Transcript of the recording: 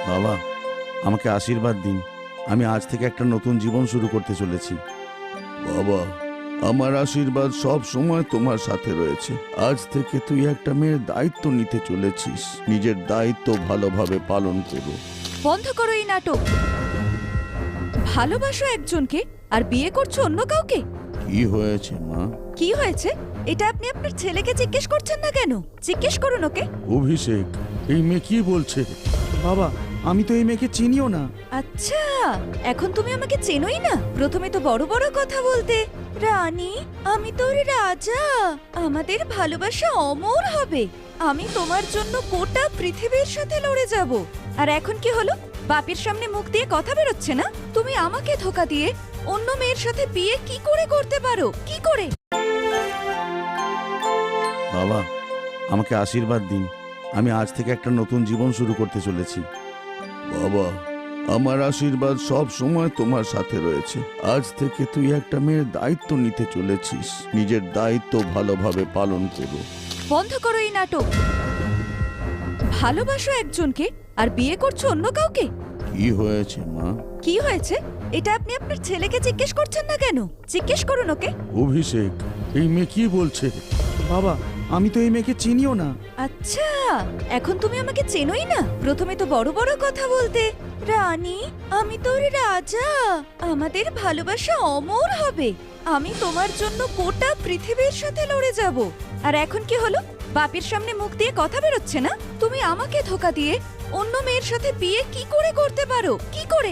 বাবা, আমাকে আশীর্বাদ দিন। আমি আজ থেকে একটা নতুন জীবন শুরু করতে চলেছি। বাবা, আমার আশীর্বাদ সব সময় তোমার সাথে রয়েছে। আজ থেকে তুই একটা মেয়ের দায়িত্ব নিতে চলেছিস। নিজের দায়িত্ব ভালোভাবে পালন করো। বন্ধ করো এই নাটক। ভালোবাসো একজনকে আর বিয়ে করছো অন্য কাউকে। কি হয়েছে মা? কি হয়েছে এটা আপনি আপনার ছেলেকে জিজ্ঞেস করছেন না কেন? জিজ্ঞেস করুন ওকে। অভিষেক, এই মেয়ে কি বলছে? বাবা, আমি তো এই মেয়েকে চিনিও না। আচ্ছা, এখন তুমি আমাকে চেনোই না? প্রথমে তো বড় বড় কথা বলতে, রানী আমি তোর রাজা, আমাদের ভালোবাসা অমর হবে, আমি তোমার জন্য গোটা পৃথিবীর সাথে লড়ে যাব। আর এখন কি হলো? বাপের সামনে মুখ দিয়ে কথা বেরোচ্ছে না? তুমি আমাকে ধোকা দিয়ে অন্য মেয়ের সাথে বিয়ে কি করে করতে পারো? কি করে? বাবা, আমাকে আশীর্বাদ দিন। আমি আজ থেকে একটা নতুন জীবন শুরু করতে চলেছি। বাবা, আমার আশীর্বাদ সব সময় তোমার সাথে রয়েছে। আজ থেকে তুই একটা মেয়ের দায়িত্ব নিতে চলেছিস। নিজের দায়িত্ব ভালোভাবে পালন করো। বন্ধ করো এই নাটক। ভালোবাসো একজনকে আর বিয়ে করছো অন্য কাউকে। কি হয়েছে মা? কি হয়েছে এটা আপনি আপনার ছেলেকে জিজ্ঞেস করছেন না কেন? জিজ্ঞেস করুন ওকে। অভিষেক, এই মেয়ে কি বলছে? বাবা, আমি তো এই মেয়েকে চিনিও না। আচ্ছা, এখন তুমি আমাকে চেনোই না? প্রথমে তো বড় বড় কথা বলতে, রানী আমি তোর রাজা, আমাদের ভালোবাসা অমর হবে, আমি তোমার জন্য গোটা পৃথিবীর সাথে লড়ে যাব। আর এখন কি হলো? বাপের সামনে মুখ দিয়ে কথা বেরোচ্ছে না? তুমি আমাকে ধোকা দিয়ে অন্য মেয়ের সাথে বিয়ে কি করে করতে পারো? কি করে?